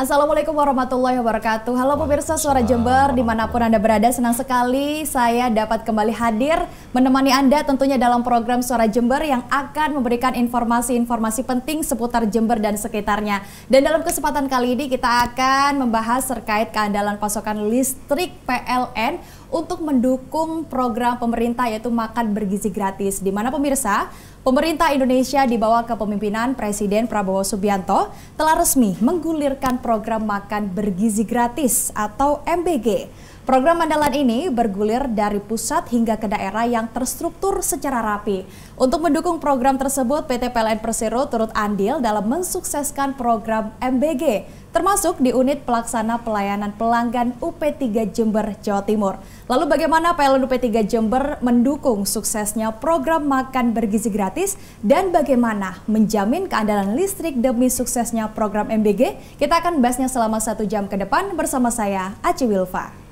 Assalamualaikum warahmatullahi wabarakatuh. Halo pemirsa Suara Jember, dimanapun Anda berada, senang sekali saya dapat kembali hadir menemani Anda tentunya dalam program Suara Jember yang akan memberikan informasi-informasi penting seputar Jember dan sekitarnya. Dan dalam kesempatan kali ini kita akan membahas terkait keandalan pasokan listrik PLN untuk mendukung program pemerintah yaitu makan bergizi gratis. Di mana pemirsa, pemerintah Indonesia di bawah kepemimpinan Presiden Prabowo Subianto telah resmi menggulirkan program makan bergizi gratis atau MBG. Program andalan ini bergulir dari pusat hingga ke daerah yang terstruktur secara rapi. Untuk mendukung program tersebut, PT PLN Persero turut andil dalam mensukseskan program MBG, termasuk di unit pelaksana pelayanan pelanggan UP3 Jember, Jawa Timur. Lalu bagaimana PLN UP3 Jember mendukung suksesnya program makan bergizi gratis dan bagaimana menjamin keandalan listrik demi suksesnya program MBG? Kita akan bahasnya selama 1 jam ke depan bersama saya, Aci Wilfa.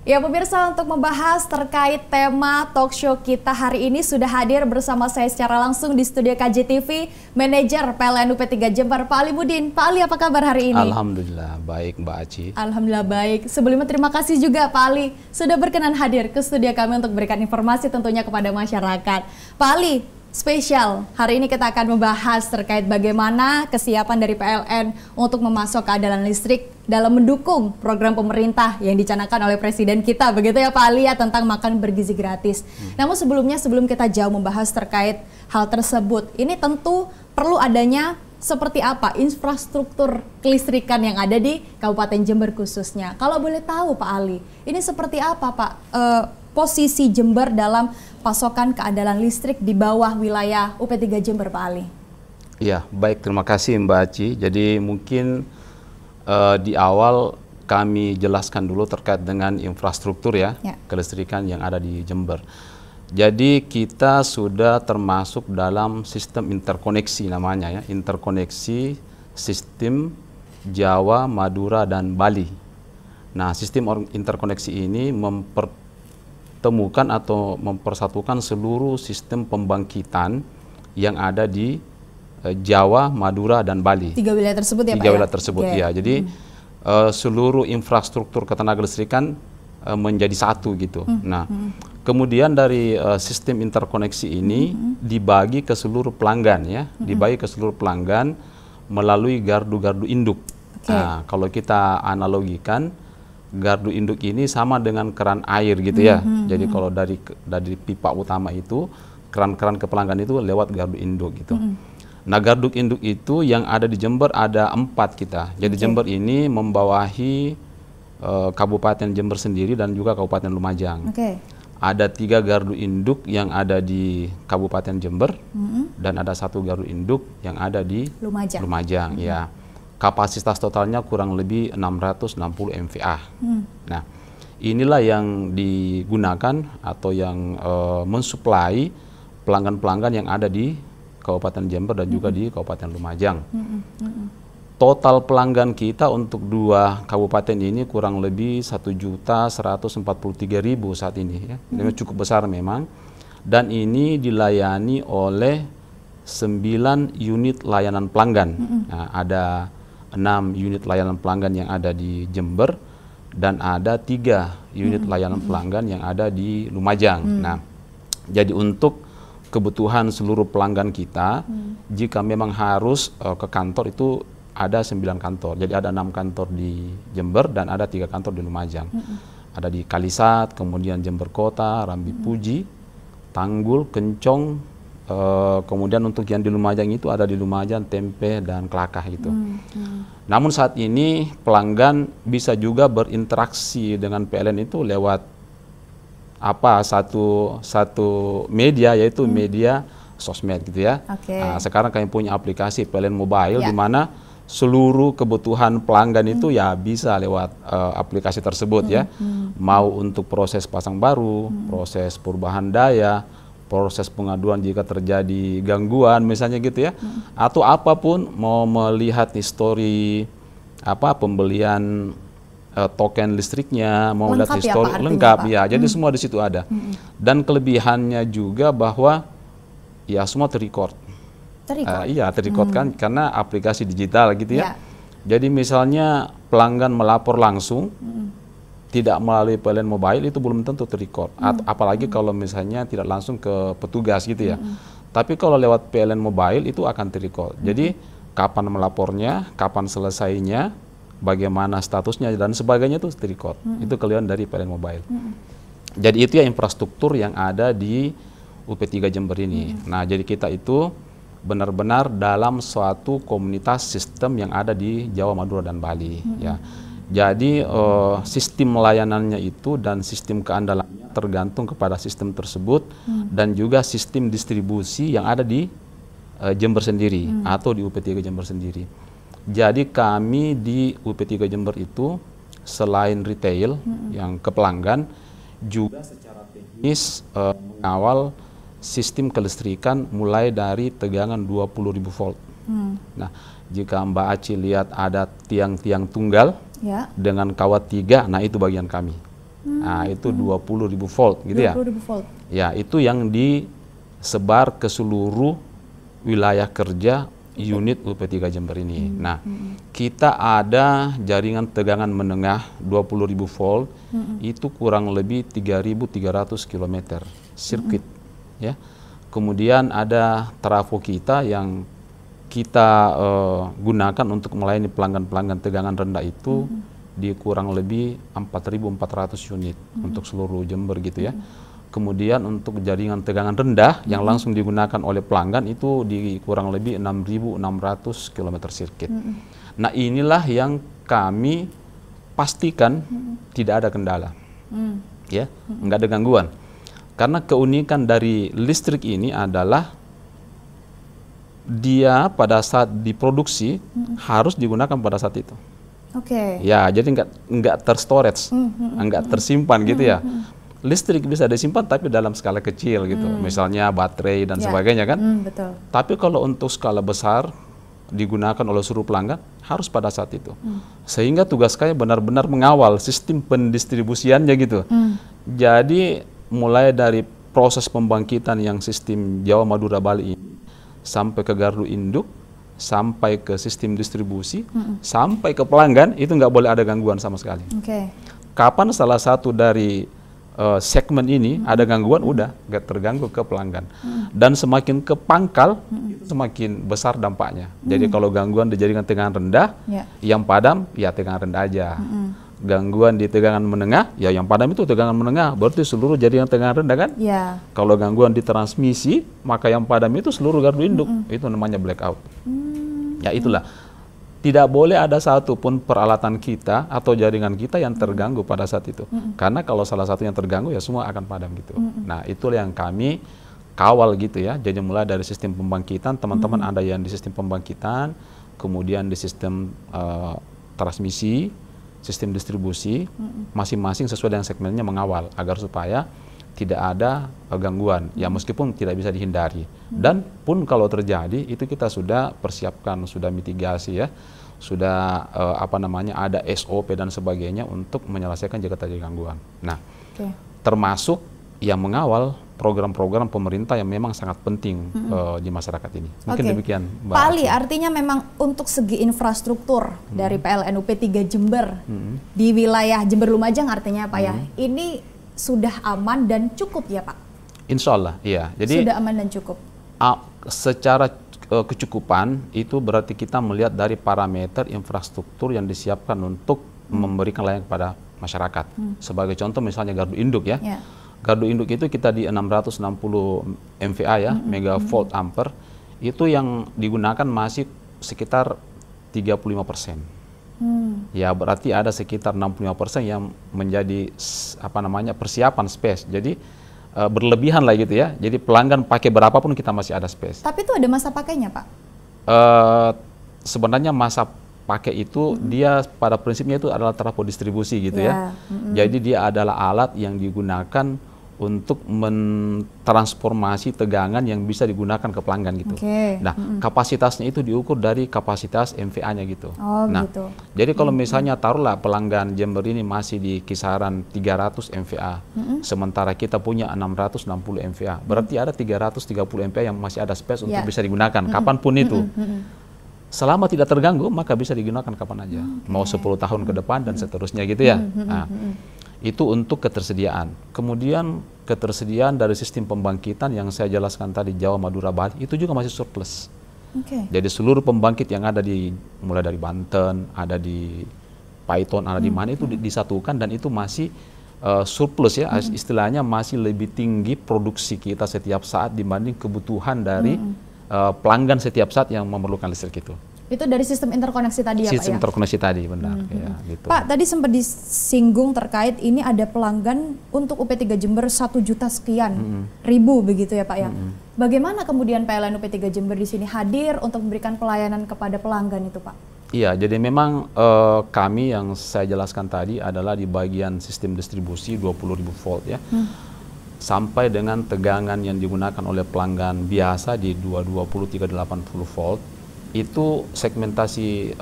Ya pemirsa, untuk membahas terkait tema talk show kita hari ini sudah hadir bersama saya secara langsung di studio KJTV manajer PLN UP3 Jember, Pak Ali Budin. Pak Ali, apa kabar hari ini? Alhamdulillah baik Mbak Aci. Alhamdulillah baik. Sebelumnya terima kasih juga Pak Ali sudah berkenan hadir ke studio kami untuk berikan informasi tentunya kepada masyarakat. Pak Ali, spesial, hari ini kita akan membahas terkait bagaimana kesiapan dari PLN untuk memasok keandalan listrik dalam mendukung program pemerintah yang dicanangkan oleh Presiden kita, begitu ya Pak Ali, ya, tentang makan bergizi gratis. Namun sebelumnya, sebelum kita jauh membahas terkait hal tersebut, ini tentu perlu adanya seperti apa infrastruktur kelistrikan yang ada di Kabupaten Jember khususnya. Kalau boleh tahu Pak Ali, ini seperti apa Pak posisi Jember dalam pasokan keandalan listrik di bawah wilayah UP3 Jember, Pak Ali? Ya, baik, terima kasih Mbak Aci. Jadi mungkin di awal kami jelaskan dulu terkait dengan infrastruktur ya, kelistrikan yang ada di Jember. Jadi kita sudah termasuk dalam sistem interkoneksi namanya ya, interkoneksi sistem Jawa, Madura, dan Bali. Nah, sistem interkoneksi ini mempertemukan atau mempersatukan seluruh sistem pembangkitan yang ada di Jawa, Madura, dan Bali. 3 wilayah tersebut ya Pak? 3 wilayah tersebut ya. Jadi seluruh infrastruktur ketenaga listrikan menjadi satu gitu. Nah, kemudian dari sistem interkoneksi ini dibagi ke seluruh pelanggan ya, dibagi ke seluruh pelanggan melalui gardu-gardu induk. Nah, kalau kita analogikan, gardu induk ini sama dengan keran air gitu ya. Jadi kalau dari pipa utama itu, keran-keran ke pelanggan itu lewat gardu induk gitu. Nah, gardu induk itu yang ada di Jember ada 4 kita. Jadi Jember ini membawahi Kabupaten Jember sendiri dan juga Kabupaten Lumajang. Ada 3 gardu induk yang ada di Kabupaten Jember dan ada 1 gardu induk yang ada di Lumajang. Ya. Kapasitas totalnya kurang lebih 660 MVA. Nah, inilah yang digunakan atau yang mensuplai pelanggan-pelanggan yang ada di Kabupaten Jember dan juga di Kabupaten Lumajang. Total pelanggan kita untuk 2 kabupaten ini kurang lebih 1.143.000 saat ini ya. Ini cukup besar memang. Dan ini dilayani oleh 9 unit layanan pelanggan. Nah, ada 6 unit layanan pelanggan yang ada di Jember dan ada 3 unit layanan pelanggan yang ada di Lumajang. Nah, jadi untuk kebutuhan seluruh pelanggan kita, jika memang harus ke kantor itu ada 9 kantor. Jadi ada 6 kantor di Jember dan ada 3 kantor di Lumajang. Ada di Kalisat, kemudian Jember Kota, Rambi Puji, Tanggul, Kencong, kemudian untuk yang di Lumajang itu ada di Lumajang, Tempe, dan Kelakah itu. Namun saat ini pelanggan bisa juga berinteraksi dengan PLN itu lewat satu media, yaitu media sosmed gitu ya. Nah, sekarang kami punya aplikasi PLN Mobile di mana seluruh kebutuhan pelanggan itu ya bisa lewat aplikasi tersebut ya. Mau untuk proses pasang baru, proses perubahan daya, proses pengaduan jika terjadi gangguan misalnya gitu ya, atau apapun, mau melihat histori pembelian token listriknya, mau lihat Lengkap ya, histori, Pak, lengkap artinya, ya. Pak? Jadi semua di situ ada. Dan kelebihannya juga bahwa ya semua terrecord. Iya, terrecord kan karena aplikasi digital gitu ya. Jadi misalnya pelanggan melapor langsung, tidak melalui PLN Mobile itu belum tentu terrecord. Apalagi kalau misalnya tidak langsung ke petugas gitu ya. Tapi kalau lewat PLN Mobile itu akan terrecord. Jadi kapan melapornya, kapan selesainya, bagaimana statusnya dan sebagainya itu terrecord. Itu kelebihan dari PLN Mobile. Jadi itu ya infrastruktur yang ada di UP3 Jember ini. Nah, jadi kita itu benar-benar dalam suatu komunitas sistem yang ada di Jawa, Madura, dan Bali. Ya. Jadi sistem layanannya itu dan sistem keandalannya tergantung kepada sistem tersebut dan juga sistem distribusi yang ada di Jember sendiri atau di UP3 Jember sendiri. Jadi kami di UP3 Jember itu selain retail yang ke pelanggan, juga secara teknis mengawal sistem kelistrikan mulai dari tegangan 20.000 volt. Nah, jika Mbak Aci lihat ada tiang-tiang tunggal dengan kawat 3, nah itu bagian kami. Nah, itu 20.000 volt gitu ya. 20.000 volt. Ya, itu yang disebar ke seluruh wilayah kerja unit UP3 Jember ini. Nah, kita ada jaringan tegangan menengah 20.000 volt, itu kurang lebih 3.300 km sirkuit. Ya, kemudian ada trafo kita yang kita gunakan untuk melayani pelanggan-pelanggan tegangan rendah itu di kurang lebih 4.400 unit untuk seluruh Jember gitu ya. Kemudian untuk jaringan tegangan rendah yang langsung digunakan oleh pelanggan itu di kurang lebih 6.600 km sirkuit. Nah, inilah yang kami pastikan tidak ada kendala, ya, nggak ada gangguan. Karena keunikan dari listrik ini adalah dia pada saat diproduksi harus digunakan pada saat itu. Ya, jadi nggak terstorage, nggak tersimpan gitu ya. Listrik bisa disimpan tapi dalam skala kecil gitu, misalnya baterai dan sebagainya kan. Betul. Tapi kalau untuk skala besar digunakan oleh seluruh pelanggan harus pada saat itu. Sehingga tugas kami benar-benar mengawal sistem pendistribusiannya gitu. Jadi mulai dari proses pembangkitan yang sistem Jawa, Madura, Bali ini sampai ke gardu induk, sampai ke sistem distribusi, sampai ke pelanggan itu nggak boleh ada gangguan sama sekali. Kapan salah satu dari segmen ini ada gangguan, udah nggak terganggu ke pelanggan. Dan semakin ke pangkal, itu semakin besar dampaknya. Jadi kalau gangguan di jaringan tegangan rendah, yang padam ya tegangan rendah aja. Gangguan di tegangan menengah, ya yang padam itu tegangan menengah, berarti seluruh jaringan tegangan rendah kan? Kalau gangguan di transmisi, maka yang padam itu seluruh gardu induk, itu namanya blackout. Ya itulah, tidak boleh ada satupun peralatan kita atau jaringan kita yang terganggu pada saat itu. Karena kalau salah satu yang terganggu, ya semua akan padam gitu. Nah, itulah yang kami kawal gitu ya. Jadi mulai dari sistem pembangkitan, teman-teman ada yang di sistem pembangkitan, kemudian di sistem transmisi, sistem distribusi, masing-masing sesuai dengan segmennya mengawal agar supaya tidak ada gangguan, ya meskipun tidak bisa dihindari. Dan pun kalau terjadi itu kita sudah persiapkan, sudah mitigasi ya, sudah ada SOP dan sebagainya untuk menyelesaikan jika terjadi gangguan. Nah, termasuk yang mengawal program-program pemerintah yang memang sangat penting di masyarakat ini. Mungkin demikian, Mbak. Pak Ali, artinya memang untuk segi infrastruktur dari PLN UP3 Jember di wilayah Jember Lumajang artinya Pak ya, ini sudah aman dan cukup ya Pak? Insya Allah, iya. Jadi sudah aman dan cukup. Secara kecukupan itu berarti kita melihat dari parameter infrastruktur yang disiapkan untuk memberikan layanan kepada masyarakat. Sebagai contoh misalnya gardu induk ya. Gardu induk itu kita di 660 MVA ya, megavolt ampere, itu yang digunakan masih sekitar 35%. Ya berarti ada sekitar 65% yang menjadi persiapan space. Jadi berlebihan lah gitu ya. Jadi pelanggan pakai berapapun kita masih ada space. Tapi itu ada masa pakainya Pak? Sebenarnya masa pakai itu dia pada prinsipnya itu adalah trafo distribusi gitu ya. Jadi dia adalah alat yang digunakan untuk mentransformasi tegangan yang bisa digunakan ke pelanggan gitu. Nah, kapasitasnya itu diukur dari kapasitas MVA-nya gitu. Gitu. Jadi kalau misalnya taruhlah pelanggan Jember ini masih di kisaran 300 MVA, sementara kita punya 660 MVA, berarti ada 330 MVA yang masih ada space untuk bisa digunakan kapanpun itu. Selama tidak terganggu, maka bisa digunakan kapan aja. Mau 10 tahun ke depan dan seterusnya gitu ya. Nah, itu untuk ketersediaan. Kemudian ketersediaan dari sistem pembangkitan yang saya jelaskan tadi, Jawa, Madura, Bali, itu juga masih surplus. Jadi seluruh pembangkit yang ada mulai dari Banten, ada di Paiton, ada di mana itu disatukan dan itu masih surplus ya, istilahnya masih lebih tinggi produksi kita setiap saat dibanding kebutuhan dari pelanggan setiap saat yang memerlukan listrik itu. Itu dari sistem interkoneksi tadi ya, Pak? Sistem interkoneksi tadi, benar. Ya, gitu. Pak, tadi sempat disinggung terkait ini ada pelanggan untuk UP3 Jember 1 juta sekian ribu begitu ya, Pak ya. Bagaimana kemudian PLN UP3 Jember di sini hadir untuk memberikan pelayanan kepada pelanggan itu, Pak? Iya, jadi memang kami yang saya jelaskan tadi adalah di bagian sistem distribusi 20.000 volt ya. Sampai dengan tegangan yang digunakan oleh pelanggan biasa di 220-380 volt. Itu segmentasi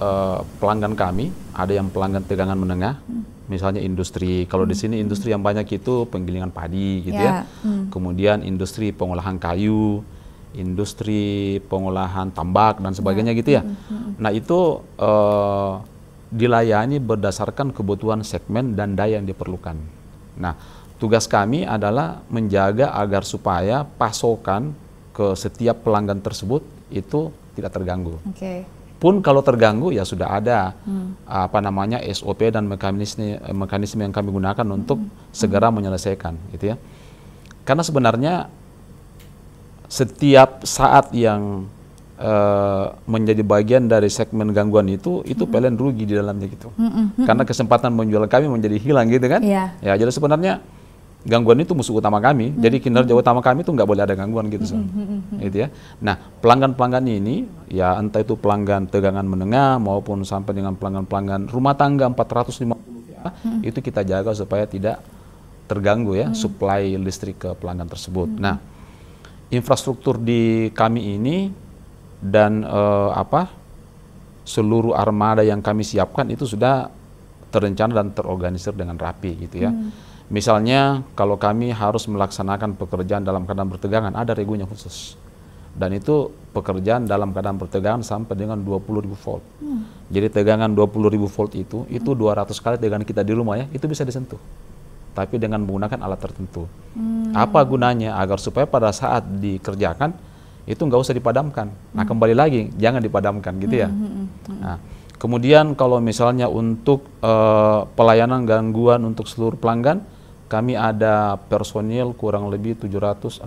pelanggan kami, ada yang pelanggan tegangan menengah, misalnya industri. Kalau di sini industri yang banyak itu penggilingan padi, gitu ya. Kemudian industri pengolahan kayu, industri pengolahan tambak dan sebagainya, gitu ya. Nah itu dilayani berdasarkan kebutuhan segmen dan daya yang diperlukan. Nah tugas kami adalah menjaga agar supaya pasokan ke setiap pelanggan tersebut itu tidak terganggu. Pun kalau terganggu ya sudah ada apa namanya SOP dan mekanisme yang kami gunakan untuk segera menyelesaikan, gitu ya. Karena sebenarnya setiap saat yang menjadi bagian dari segmen gangguan itu PLN rugi di dalamnya gitu. Karena kesempatan menjual kami menjadi hilang gitu kan. Ya jadi sebenarnya gangguan itu musuh utama kami, jadi kinerja utama kami itu nggak boleh ada gangguan gitu, gitu ya. Nah pelanggan-pelanggan ini ya entah itu pelanggan tegangan menengah maupun sampai dengan pelanggan-pelanggan rumah tangga 450 ya, itu kita jaga supaya tidak terganggu ya suplai listrik ke pelanggan tersebut. Nah infrastruktur di kami ini dan seluruh armada yang kami siapkan itu sudah terencana dan terorganisir dengan rapi gitu ya. Misalnya kalau kami harus melaksanakan pekerjaan dalam keadaan bertegangan, ada regulnya khusus. Dan itu pekerjaan dalam keadaan bertegangan sampai dengan 20.000 volt. Jadi tegangan 20.000 volt itu 200 kali tegangan kita di rumah ya, itu bisa disentuh. Tapi dengan menggunakan alat tertentu. Apa gunanya? Agar supaya pada saat dikerjakan, itu nggak usah dipadamkan. Nah kembali lagi, jangan dipadamkan gitu ya. Nah, kemudian kalau misalnya untuk pelayanan gangguan untuk seluruh pelanggan, kami ada personil kurang lebih 765.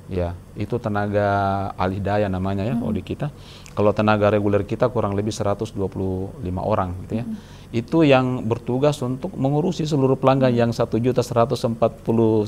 Ya, itu tenaga alih daya namanya ya kalau di kita. Kalau tenaga reguler kita kurang lebih 125 orang gitu ya. Itu yang bertugas untuk mengurusi seluruh pelanggan yang 1.140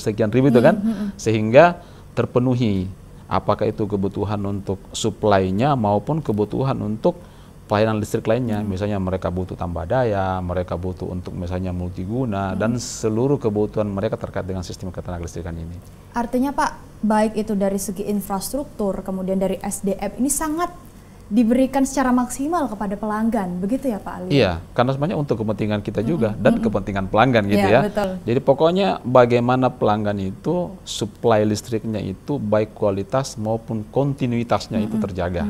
sekian ribu itu kan, sehingga terpenuhi apakah itu kebutuhan untuk suplainya maupun kebutuhan untuk pelayanan listrik lainnya, misalnya mereka butuh tambah daya, mereka butuh untuk misalnya multiguna, dan seluruh kebutuhan mereka terkait dengan sistem ketenagalistrikan ini. Artinya Pak, baik itu dari segi infrastruktur, kemudian dari SDM, ini sangat diberikan secara maksimal kepada pelanggan, begitu ya Pak Ali? Iya, karena sebenarnya untuk kepentingan kita juga dan kepentingan pelanggan gitu ya. Betul. Jadi pokoknya bagaimana pelanggan itu supply listriknya itu baik kualitas maupun kontinuitasnya itu terjaga.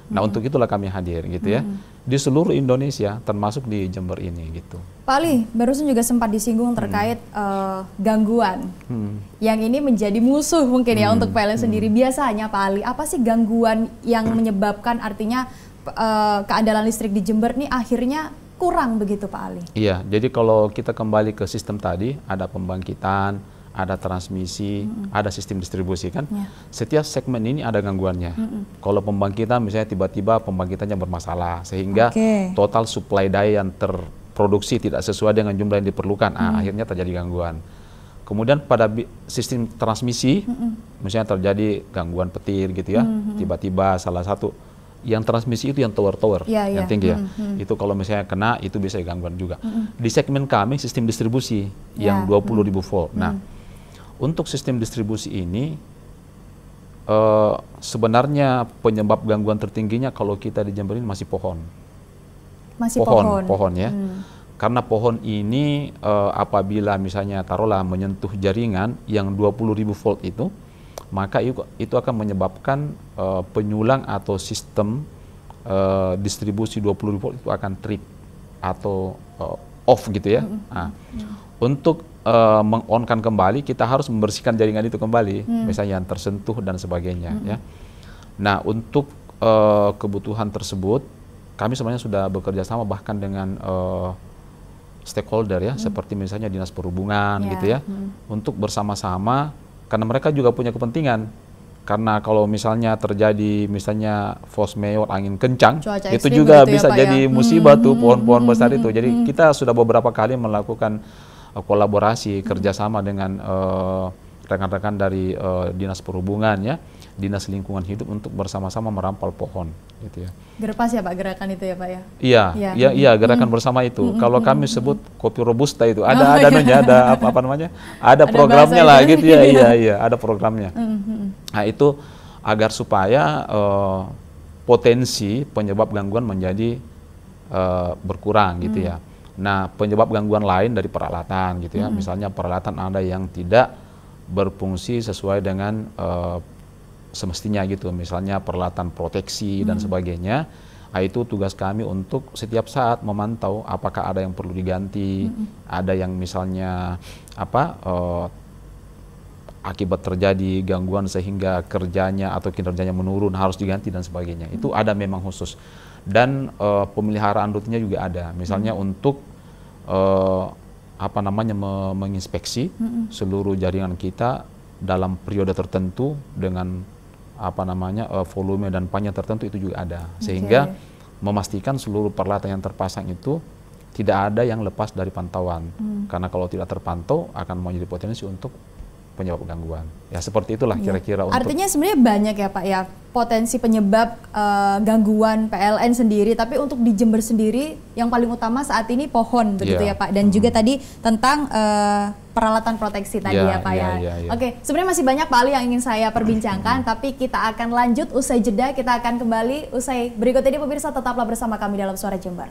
Nah untuk itulah kami hadir gitu ya di seluruh Indonesia termasuk di Jember ini gitu. Pak Ali, barusan juga sempat disinggung terkait gangguan yang ini menjadi musuh mungkin ya untuk PLN sendiri. Biasanya Pak Ali, apa sih gangguan yang menyebabkan artinya keandalan listrik di Jember ini akhirnya kurang begitu Pak Ali? Iya, jadi kalau kita kembali ke sistem tadi, ada pembangkitan, ada transmisi, ada sistem distribusi kan. Setiap segmen ini ada gangguannya. Kalau pembangkitan misalnya tiba-tiba pembangkitannya bermasalah sehingga total supply daya yang terproduksi tidak sesuai dengan jumlah yang diperlukan, akhirnya terjadi gangguan. Kemudian pada sistem transmisi, misalnya terjadi gangguan petir gitu ya, tiba-tiba salah satu yang transmisi itu yang tower-tower yang tinggi ya, itu kalau misalnya kena itu bisa gangguan juga. Di segmen kami sistem distribusi yang 20.000 volt. Nah, untuk sistem distribusi ini sebenarnya penyebab gangguan tertingginya kalau kita di Jember ini masih pohon. Masih pohon ya. Karena pohon ini apabila misalnya taruhlah menyentuh jaringan yang 20.000 volt itu, maka itu akan menyebabkan penyulang atau sistem distribusi 20.000 volt itu akan trip atau off gitu ya. Nah, untuk meng-on-kan kembali, kita harus membersihkan jaringan itu kembali, misalnya yang tersentuh dan sebagainya. Ya. Nah, untuk kebutuhan tersebut, kami sebenarnya sudah bekerja sama bahkan dengan stakeholder ya, seperti misalnya Dinas Perhubungan gitu ya, untuk bersama-sama, karena mereka juga punya kepentingan. Karena kalau misalnya terjadi misalnya force majeure, angin kencang, cuaca itu juga bisa jadi musibah tuh pohon-pohon besar itu. Jadi kita sudah beberapa kali melakukan kolaborasi kerjasama dengan rekan-rekan dari Dinas Perhubungan ya, Dinas Lingkungan Hidup untuk bersama-sama merampal pohon gitu ya. Gerpas ya Pak gerakan itu ya Pak ya? Iya, gerakan bersama itu. Kalau kami sebut kopi robusta itu ada apa namanya? Ada programnya lah gitu ya. Iya, ada programnya. Nah, itu agar supaya potensi penyebab gangguan menjadi berkurang gitu ya. Nah, penyebab gangguan lain dari peralatan gitu ya, misalnya peralatan ada yang tidak berfungsi sesuai dengan semestinya gitu, misalnya peralatan proteksi dan sebagainya. Nah, itu tugas kami untuk setiap saat memantau apakah ada yang perlu diganti, ada yang misalnya akibat terjadi gangguan sehingga kerjanya atau kinerjanya menurun harus diganti dan sebagainya. Itu ada memang khusus. Dan pemeliharaan rutinnya juga ada, misalnya untuk menginspeksi seluruh jaringan kita dalam periode tertentu dengan volume dan panjang tertentu, itu juga ada, sehingga memastikan seluruh peralatan yang terpasang itu tidak ada yang lepas dari pantauan, karena kalau tidak terpantau akan menjadi potensi untuk penyebab gangguan. Ya seperti itulah kira-kira. Artinya sebenarnya banyak ya Pak ya potensi penyebab gangguan PLN sendiri, tapi untuk di Jember sendiri yang paling utama saat ini pohon begitu ya Pak, dan juga tadi tentang peralatan proteksi tadi ya Pak ya. Oke, sebenarnya masih banyak Pak Ali yang ingin saya perbincangkan, tapi kita akan lanjut usai jeda. Kita akan kembali usai berikut ini, pemirsa, tetaplah bersama kami dalam Suara Jember.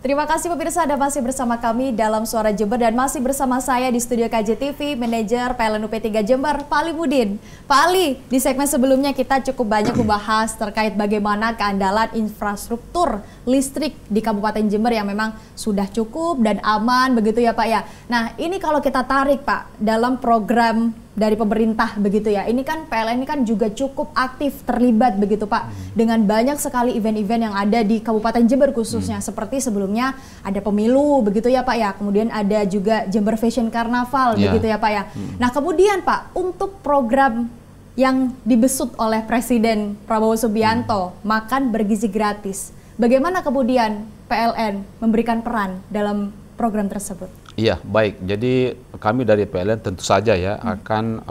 Terima kasih pemirsa, Anda masih bersama kami dalam Suara Jember dan masih bersama saya di studio KJTV, manajer PLN UP3 Jember, Pak Ali Mudin. Pak Ali, di segmen sebelumnya kita cukup banyak membahas terkait bagaimana keandalan infrastruktur listrik di Kabupaten Jember yang memang sudah cukup dan aman begitu ya Pak ya. Nah, ini kalau kita tarik Pak dalam program dari pemerintah begitu ya. Ini kan PLN ini kan juga cukup aktif terlibat begitu Pak dengan banyak sekali event-event yang ada di Kabupaten Jember khususnya, seperti sebelumnya ada pemilu begitu ya Pak ya. Kemudian ada juga Jember Fashion Carnaval begitu ya Pak ya. Nah, kemudian Pak, untuk program yang dibesut oleh Presiden Prabowo Subianto, makan bergizi gratis. Bagaimana kemudian PLN memberikan peran dalam program tersebut? Iya, baik. Jadi kami dari PLN tentu saja ya akan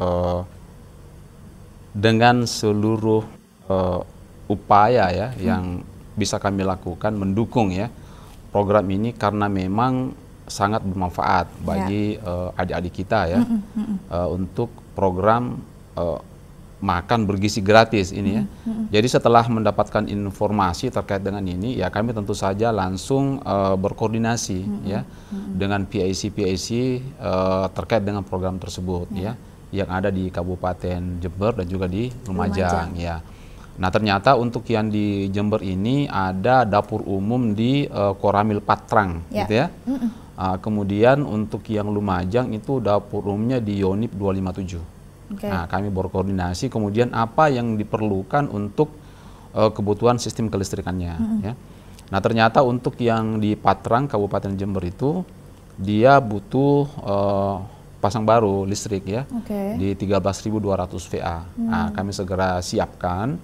dengan seluruh upaya ya yang bisa kami lakukan mendukung ya program ini, karena memang sangat bermanfaat bagi adik-adik kita ya untuk program makan bergizi gratis ini ya. Jadi setelah mendapatkan informasi terkait dengan ini ya, kami tentu saja langsung berkoordinasi ya dengan PIC terkait dengan program tersebut ya yang ada di Kabupaten Jember dan juga di Lumajang ya. Nah, ternyata untuk yang di Jember ini ada dapur umum di Koramil Patrang gitu ya. Kemudian untuk yang Lumajang itu dapur umumnya di Yonip 257. Nah, kami berkoordinasi kemudian apa yang diperlukan untuk kebutuhan sistem kelistrikannya ya. Nah, ternyata untuk yang di Patrang Kabupaten Jember itu dia butuh pasang baru listrik ya di 13.200 VA. Nah, kami segera siapkan,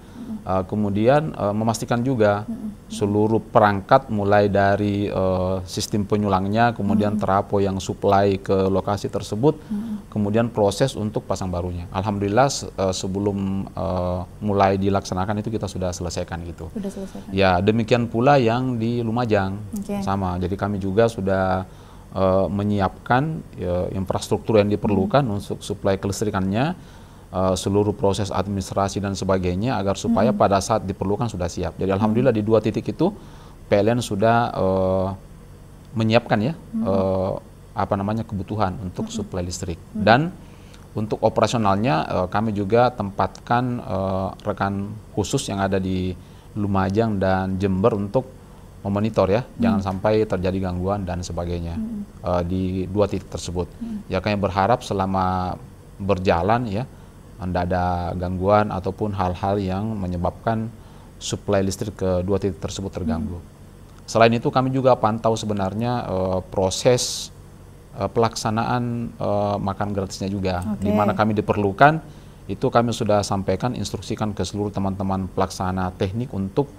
kemudian memastikan juga seluruh perangkat mulai dari sistem penyulangnya, kemudian trafo yang supply ke lokasi tersebut, kemudian proses untuk pasang barunya. Alhamdulillah sebelum mulai dilaksanakan itu kita sudah selesaikan gitu. Sudah selesaikan. Ya, demikian pula yang di Lumajang sama. Jadi kami juga sudah menyiapkan infrastruktur yang diperlukan untuk suplai kelistrikannya, seluruh proses administrasi dan sebagainya agar supaya pada saat diperlukan sudah siap. Jadi alhamdulillah di 2 titik itu PLN sudah menyiapkan ya kebutuhan untuk suplai listrik. Dan untuk operasionalnya kami juga tempatkan rekan khusus yang ada di Lumajang dan Jember untuk memonitor ya, jangan sampai terjadi gangguan dan sebagainya di 2 titik tersebut. Ya kami berharap selama berjalan ya, tidak ada gangguan ataupun hal-hal yang menyebabkan suplai listrik ke 2 titik tersebut terganggu. Selain itu kami juga pantau sebenarnya proses pelaksanaan makan gratisnya juga, di mana kami diperlukan, itu kami sudah sampaikan, instruksikan ke seluruh teman-teman pelaksana teknik untuk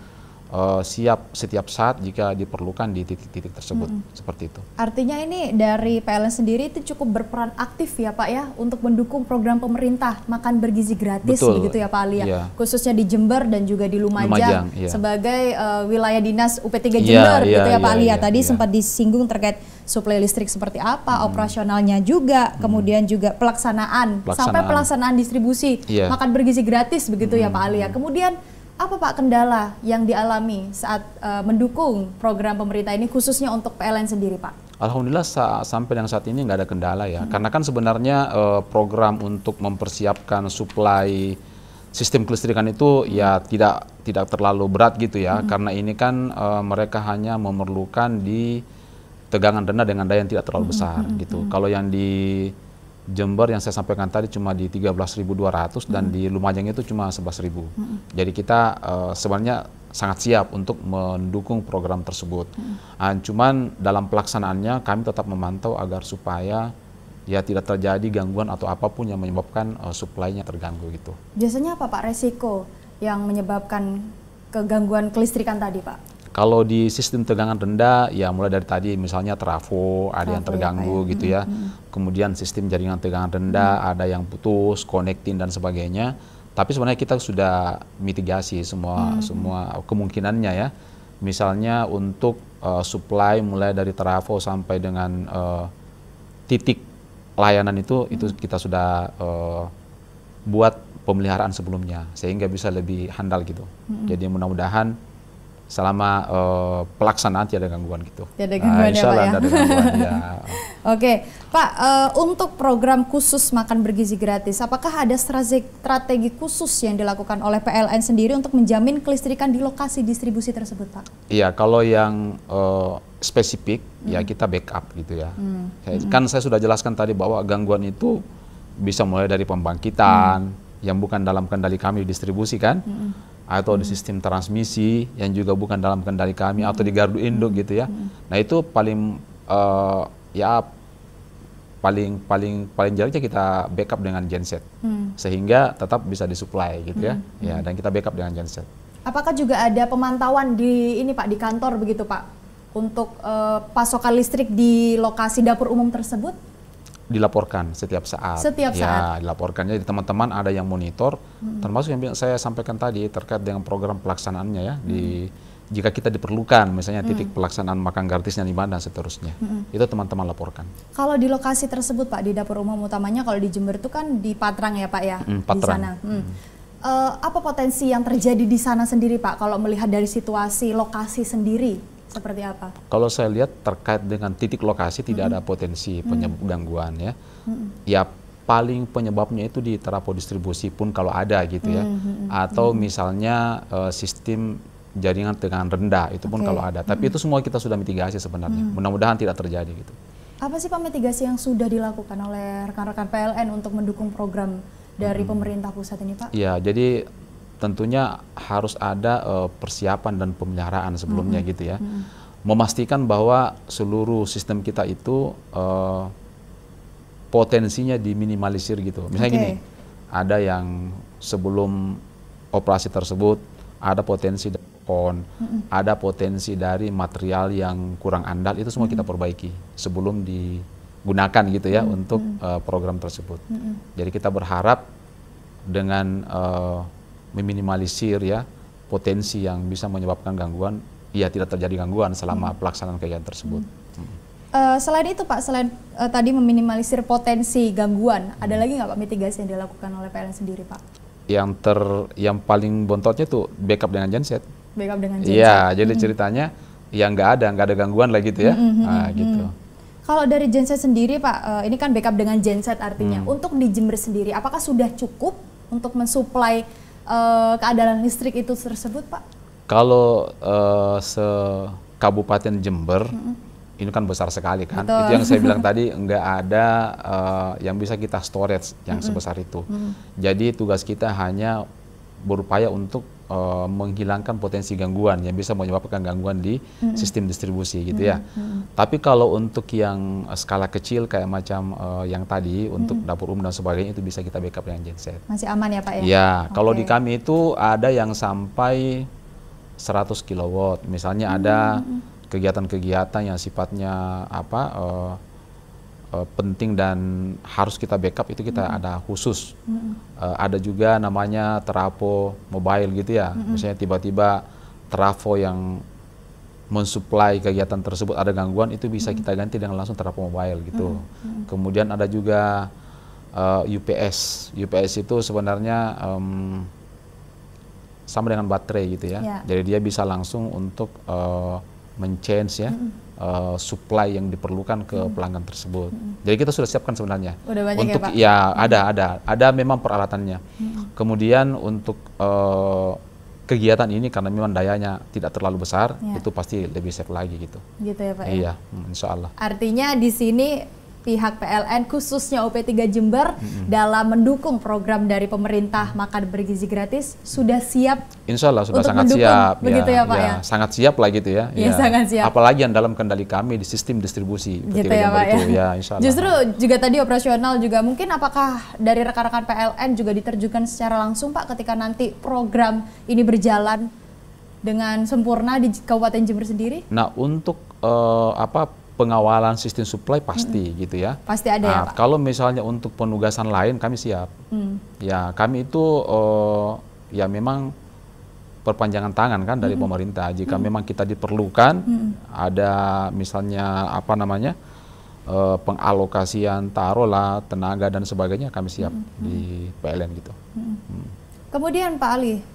siap setiap saat jika diperlukan di titik-titik tersebut, seperti itu. Artinya ini dari PLN sendiri itu cukup berperan aktif ya Pak ya, untuk mendukung program pemerintah makan bergizi gratis. Betul. Begitu ya Pak Ali ya, khususnya di Jember dan juga di Lumajang sebagai wilayah dinas UP3 Jember gitu ya Pak Ali ya. Tadi sempat disinggung terkait suplai listrik seperti apa, operasionalnya juga, kemudian juga pelaksanaan sampai pelaksanaan distribusi makan bergizi gratis begitu ya Pak Ali ya. Kemudian apa Pak kendala yang dialami saat mendukung program pemerintah ini khususnya untuk PLN sendiri Pak? Alhamdulillah sampai dengan saat ini nggak ada kendala ya, karena kan sebenarnya program untuk mempersiapkan suplai sistem kelistrikan itu ya tidak terlalu berat gitu ya, karena ini kan mereka hanya memerlukan di tegangan rendah dengan daya yang tidak terlalu besar gitu. Kalau yang di Jember yang saya sampaikan tadi cuma di 13.200 dan di Lumajang itu cuma 11.000. Jadi kita sebenarnya sangat siap untuk mendukung program tersebut. Cuman dalam pelaksanaannya kami tetap memantau agar supaya ya tidak terjadi gangguan atau apapun yang menyebabkan suplainya terganggu gitu. Biasanya apa Pak resiko yang menyebabkan kegangguan kelistrikan tadi Pak? Kalau di sistem tegangan rendah, ya mulai dari tadi misalnya trafo ada yang terganggu gitu ya. Kemudian sistem jaringan tegangan rendah ada yang putus, connecting dan sebagainya. Tapi sebenarnya kita sudah mitigasi semua kemungkinannya ya. Misalnya untuk supply mulai dari trafo sampai dengan titik layanan itu kita sudah buat pemeliharaan sebelumnya sehingga bisa lebih handal gitu. Jadi mudah-mudahan selama pelaksanaan tidak ada gangguan gitu. Tidak ada gangguan ya Pak ya? Tidak ada gangguan ya. Oke Pak, untuk program khusus makan bergizi gratis, apakah ada strategi khusus yang dilakukan oleh PLN sendiri untuk menjamin kelistrikan di lokasi distribusi tersebut Pak? Iya, kalau yang spesifik ya kita backup gitu ya. Kan saya sudah jelaskan tadi bahwa gangguan itu bisa mulai dari pembangkitan yang bukan dalam kendali kami distribusi kan, atau di sistem transmisi yang juga bukan dalam kendali kami, atau di gardu induk gitu ya. Nah itu paling jaraknya kita backup dengan genset, sehingga tetap bisa disuplai gitu ya. Dan kita backup dengan genset. Apakah juga ada pemantauan di ini Pak, di kantor begitu Pak, untuk pasokan listrik di lokasi dapur umum tersebut? Dilaporkan setiap saat. Setiap saat. Ya, dilaporkannya. Jadi teman-teman ada yang monitor, termasuk yang saya sampaikan tadi terkait dengan program pelaksanaannya ya. Jika kita diperlukan, misalnya titik pelaksanaan makan gratisnya di mana dan seterusnya, itu teman-teman laporkan. Kalau di lokasi tersebut Pak, di dapur umum utamanya kalau di Jember itu kan di Patrang ya Pak ya, Patrang. di sana. Apa potensi yang terjadi di sana sendiri Pak, kalau melihat dari situasi lokasi sendiri? Seperti apa? Kalau saya lihat terkait dengan titik lokasi tidak ada potensi penyebab gangguan ya. Ya paling penyebabnya itu di trafo distribusi pun kalau ada gitu ya. Atau misalnya sistem jaringan tegangan rendah itu pun kalau ada. Tapi itu semua kita sudah mitigasi sebenarnya. Mudah-mudahan tidak terjadi gitu. Apa sih Pak mitigasi yang sudah dilakukan oleh rekan-rekan PLN untuk mendukung program dari pemerintah pusat ini Pak? Ya, jadi tentunya harus ada persiapan dan pemeliharaan sebelumnya gitu ya. Memastikan bahwa seluruh sistem kita itu potensinya diminimalisir gitu. Misalnya gini, ada yang sebelum operasi tersebut ada potensi dari pohon, ada potensi dari material yang kurang andal, itu semua kita perbaiki sebelum digunakan gitu ya untuk program tersebut. Jadi kita berharap dengan meminimalisir ya potensi yang bisa menyebabkan gangguan, ya tidak terjadi gangguan selama pelaksanaan kegiatan tersebut. Selain itu Pak, selain tadi meminimalisir potensi gangguan, ada lagi nggak Pak mitigasi yang dilakukan oleh PLN sendiri Pak? Yang paling bontotnya tuh backup dengan genset. Backup dengan genset. Iya, jadi ceritanya ya nggak ada gangguan lah gitu ya. Gitu. Kalau dari genset sendiri Pak, ini kan backup dengan genset artinya. Untuk di Jember sendiri, apakah sudah cukup untuk mensuplai keandalan listrik itu tersebut Pak? Kalau se-Kabupaten Jember, ini kan besar sekali kan. Betul. Itu yang saya bilang tadi, nggak ada yang bisa kita storage yang sebesar itu. Jadi tugas kita hanya berupaya untuk menghilangkan potensi gangguan yang bisa menyebabkan gangguan di sistem distribusi gitu ya. Tapi kalau untuk yang skala kecil kayak macam yang tadi untuk dapur umum dan sebagainya, itu bisa kita backup dengan genset. Masih aman ya Pak ya? Ya, kalau di kami itu ada yang sampai 100 kW. Misalnya ada kegiatan-kegiatan yang sifatnya penting dan harus kita backup, itu kita ada khusus. Ada juga namanya trafo mobile gitu ya. Misalnya tiba-tiba trafo yang mensuplai kegiatan tersebut ada gangguan, itu bisa kita ganti dengan langsung trafo mobile gitu. Kemudian ada juga UPS. UPS itu sebenarnya sama dengan baterai gitu ya. Jadi dia bisa langsung untuk men-change ya supply yang diperlukan ke pelanggan tersebut. Jadi kita sudah siapkan sebenarnya. Udah banyak untuk ya Pak? Ada memang peralatannya. Kemudian untuk kegiatan ini karena memang dayanya tidak terlalu besar, itu pasti lebih safe lagi gitu. Gitu ya Pak? Iya, insya Allah. Artinya di sini pihak PLN khususnya UP3 Jember dalam mendukung program dari pemerintah makan bergizi gratis sudah siap. Insya Allah sudah sangat mendukung, siap. Begitu ya Pak ya? Sangat siap lah gitu ya. Ya, sangat siap. Apalagi yang dalam kendali kami di sistem distribusi. Gitu ya Pak ya? Ya, insya Allah. Justru juga tadi operasional juga mungkin apakah dari rekan-rekan PLN juga diterjunkan secara langsung Pak ketika nanti program ini berjalan dengan sempurna di Kabupaten Jember sendiri? Nah, untuk pengawalan sistem supply pasti gitu ya. Pasti ada ya Pak? Kalau misalnya untuk penugasan lain kami siap. Ya kami itu ya memang perpanjangan tangan kan dari pemerintah. Jika memang kita diperlukan, ada misalnya pengalokasian taruhlah tenaga dan sebagainya, kami siap di PLN gitu. Kemudian Pak Ali,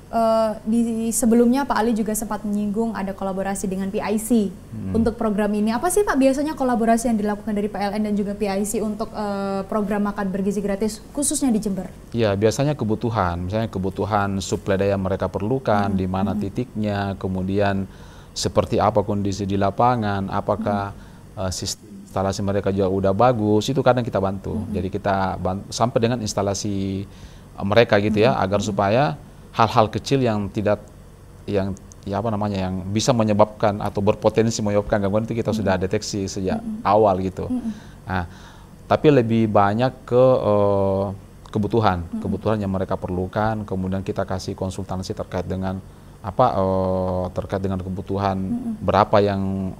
di sebelumnya Pak Ali juga sempat menyinggung ada kolaborasi dengan PIC untuk program ini. Apa sih Pak biasanya kolaborasi yang dilakukan dari PLN dan juga PIC untuk program makan bergizi gratis khususnya di Jember? Iya, biasanya kebutuhan, misalnya kebutuhan suplai daya mereka perlukan, di mana titiknya, kemudian seperti apa kondisi di lapangan, apakah sistem instalasi mereka juga udah bagus, itu kadang kita bantu. Jadi kita sampai dengan instalasi mereka gitu ya, agar supaya hal-hal kecil yang yang bisa menyebabkan atau berpotensi menyebabkan gangguan itu kita sudah deteksi sejak awal gitu. Nah, tapi lebih banyak ke kebutuhan yang mereka perlukan, kemudian kita kasih konsultasi terkait dengan terkait dengan kebutuhan berapa yang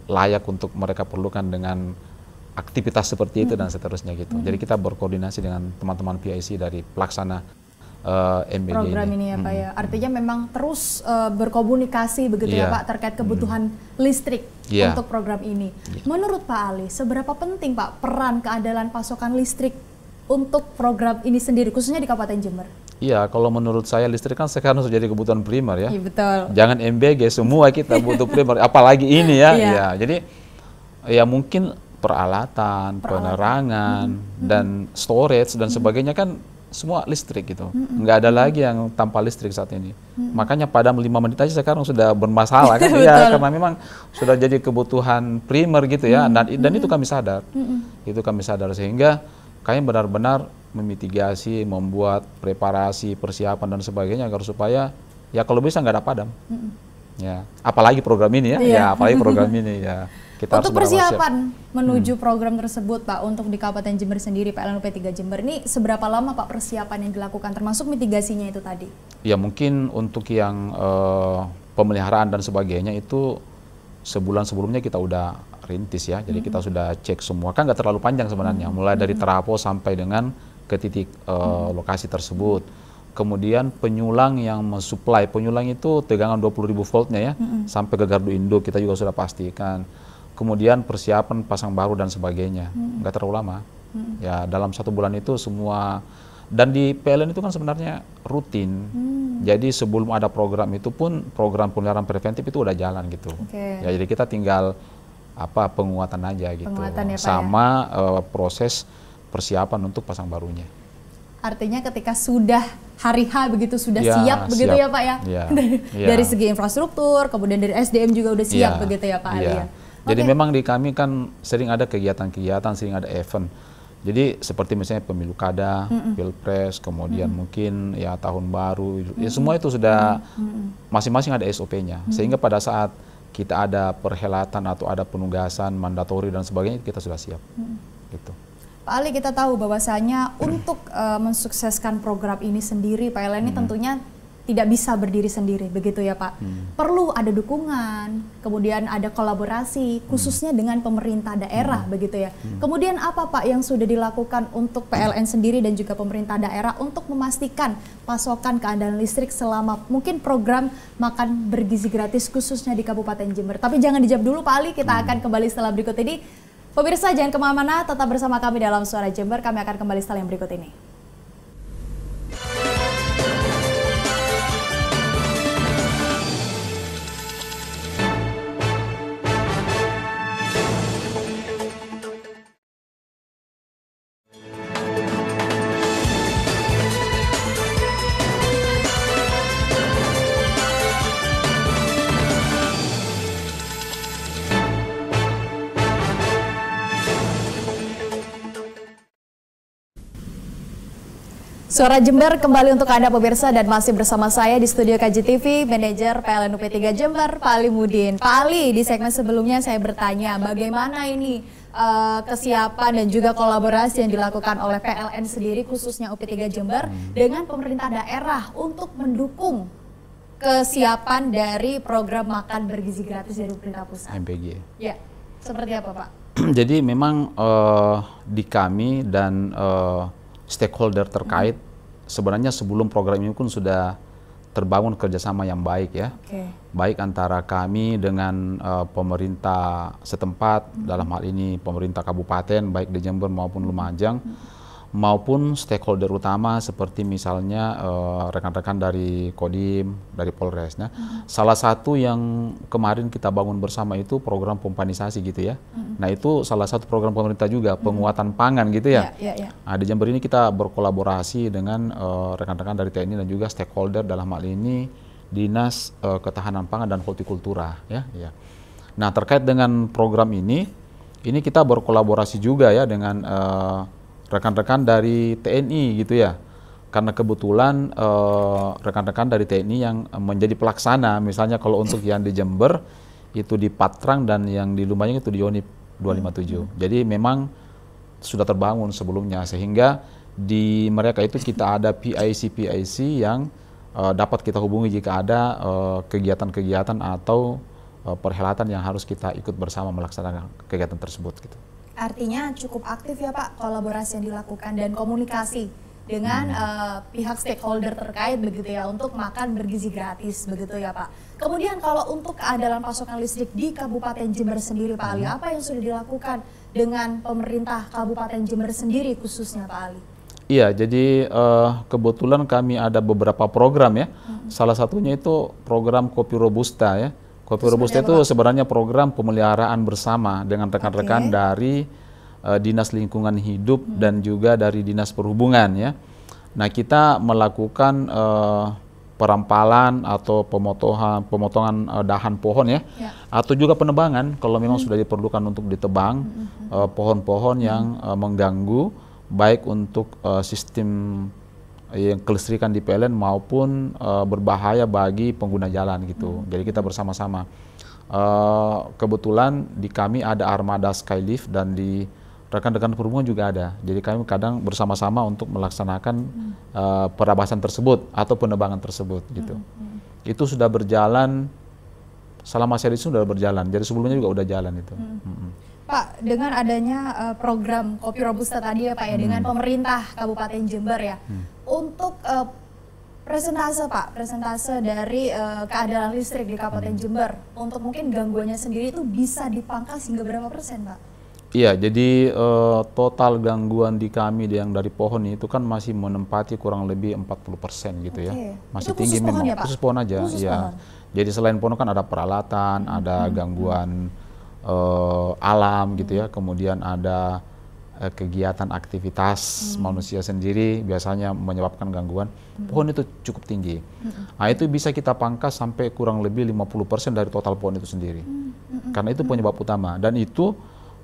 layak untuk mereka perlukan dengan aktivitas seperti itu dan seterusnya gitu. Jadi kita berkoordinasi dengan teman-teman PIC dari pelaksana MBG program ini ya Pak ya. Artinya memang terus berkomunikasi begitu ya Pak terkait kebutuhan listrik untuk program ini. Menurut Pak Ali, seberapa penting Pak peran keandalan pasokan listrik untuk program ini sendiri khususnya di Kabupaten Jember? Iya, kalau menurut saya listrik kan sekarang sudah jadi kebutuhan primer ya. Iya betul. Jangan MBG, semua kita butuh primer, apalagi ini ya. Iya. Jadi ya mungkin peralatan, penerangan, dan storage dan sebagainya kan semua listrik gitu. Nggak ada lagi yang tanpa listrik saat ini. Makanya padam 5 menit aja sekarang sudah bermasalah kan. Ya, karena memang sudah jadi kebutuhan primer gitu ya. Dan itu kami sadar. Itu kami sadar sehingga kami benar-benar memitigasi, membuat preparasi, persiapan dan sebagainya agar supaya ya kalau bisa nggak ada padam. Ya, apalagi program ini ya. Ya, apalagi program ini ya. kita untuk persiapan menuju program tersebut Pak, untuk di Kabupaten Jember sendiri PLN UP3 Jember ini seberapa lama Pak persiapan yang dilakukan termasuk mitigasinya itu tadi? Ya mungkin untuk yang pemeliharaan dan sebagainya itu sebulan sebelumnya kita udah rintis ya, jadi kita sudah cek semua, kan nggak terlalu panjang sebenarnya, mulai dari trafo sampai dengan ke titik lokasi tersebut. Kemudian penyulang yang mensuplai, penyulang itu tegangan 20.000 voltnya ya, sampai ke gardu induk kita juga sudah pastikan. Kemudian persiapan pasang baru dan sebagainya, nggak terlalu lama. Ya dalam 1 bulan itu semua, dan di PLN itu kan sebenarnya rutin. Jadi sebelum ada program itu pun program pemeliharaan preventif itu udah jalan gitu. Ya jadi kita tinggal penguatan aja gitu, penguatan ya, Pak, sama proses persiapan untuk pasang barunya. Artinya ketika sudah hari H begitu sudah siap begitu ya Pak ya, dari segi infrastruktur, kemudian dari SDM juga udah siap begitu ya Pak Ali ya. Jadi memang di kami kan sering ada kegiatan-kegiatan, sering ada event. Jadi seperti misalnya pemilu kada, pilpres, kemudian mungkin ya tahun baru, ya semua itu sudah masing-masing ada SOP-nya. Sehingga pada saat kita ada perhelatan atau ada penugasan mandatori dan sebagainya, kita sudah siap. Gitu. Pak Ali, kita tahu bahwasanya untuk mensukseskan program ini sendiri, PLN ini tentunya tidak bisa berdiri sendiri, begitu ya Pak. Perlu ada dukungan, kemudian ada kolaborasi, khususnya dengan pemerintah daerah, begitu ya. Kemudian apa Pak yang sudah dilakukan untuk PLN sendiri dan juga pemerintah daerah untuk memastikan pasokan keandalan listrik selama mungkin program makan bergizi gratis khususnya di Kabupaten Jember. Tapi jangan dijawab dulu Pak Ali, kita akan kembali setelah berikut ini. Pemirsa jangan kemana-mana, tetap bersama kami dalam Suara Jember, kami akan kembali setelah yang berikut ini. Suara Jember kembali untuk Anda pemirsa dan masih bersama saya di studio KJTV, manajer PLN UP3 Jember, Pak Ali Mudin. Pak Ali, di segmen sebelumnya saya bertanya bagaimana ini kesiapan dan juga kolaborasi yang dilakukan oleh PLN sendiri khususnya UP3 Jember dengan pemerintah daerah untuk mendukung kesiapan dari program makan bergizi gratis dari pemerintah pusat. MPG. Ya, seperti apa Pak? Jadi memang di kami dan stakeholder terkait sebenarnya sebelum program ini pun sudah terbangun kerjasama yang baik ya, baik antara kami dengan pemerintah setempat, dalam hal ini pemerintah kabupaten baik di Jember maupun Lumajang, maupun stakeholder utama seperti misalnya rekan-rekan dari Kodim, dari Polres. Nah, salah satu yang kemarin kita bangun bersama itu program pompanisasi gitu ya. Nah itu salah satu program pemerintah juga, penguatan pangan gitu ya. Nah, di Jember ini kita berkolaborasi dengan rekan-rekan dari TNI dan juga stakeholder dalam hal ini Dinas Ketahanan Pangan dan Hortikultura ya. Nah terkait dengan program ini kita berkolaborasi juga ya dengan rekan-rekan dari TNI gitu ya, karena kebetulan rekan-rekan dari TNI yang menjadi pelaksana, misalnya kalau untuk yang di Jember itu di Patrang dan yang di Lumajang itu di Yonif 257. Jadi memang sudah terbangun sebelumnya, sehingga di mereka itu kita ada PIC yang dapat kita hubungi jika ada kegiatan-kegiatan atau perhelatan yang harus kita ikut bersama melaksanakan kegiatan tersebut gitu. Artinya cukup aktif ya Pak kolaborasi yang dilakukan dan komunikasi dengan pihak stakeholder terkait begitu ya untuk makan bergizi gratis begitu ya Pak. Kemudian kalau untuk keandalan pasokan listrik di Kabupaten Jember sendiri Pak Ali, apa yang sudah dilakukan dengan pemerintah Kabupaten Jember sendiri khususnya Pak Ali? Iya, jadi kebetulan kami ada beberapa program ya. Salah satunya itu program Kopi Robusta ya. Kopi Robusta itu sebenarnya program pemeliharaan bersama dengan rekan-rekan dari Dinas Lingkungan Hidup dan juga dari Dinas Perhubungan ya. Nah kita melakukan perampalan atau pemotongan dahan pohon ya, atau juga penebangan kalau memang sudah diperlukan untuk ditebang pohon-pohon yang mengganggu baik untuk sistem yang kelistrikan di PLN maupun berbahaya bagi pengguna jalan gitu. Jadi kita bersama-sama. Kebetulan di kami ada armada Skylift dan di rekan-rekan perhubungan juga ada. Jadi kami kadang bersama-sama untuk melaksanakan perabasan tersebut atau penerbangan tersebut gitu. Itu sudah berjalan selama saya di sini sudah berjalan. Jadi sebelumnya juga udah jalan itu. Pak, dengan adanya program Kopi Robusta tadi ya Pak ya, dengan pemerintah Kabupaten Jember ya, untuk presentase Pak, presentase dari keadaan listrik di Kabupaten Jember, untuk mungkin gangguannya sendiri itu bisa dipangkas hingga berapa persen Pak? Iya, jadi total gangguan di kami yang dari pohon itu kan masih menempati kurang lebih 40% gitu ya. Masih tinggi memang, ya, khusus pohon aja. Iya. Jadi selain pohon kan ada peralatan, ada gangguan alam gitu ya, kemudian ada kegiatan aktivitas manusia sendiri biasanya menyebabkan gangguan. Pohon itu cukup tinggi. Nah, itu bisa kita pangkas sampai kurang lebih 50% dari total pohon itu sendiri. Karena itu penyebab utama, dan itu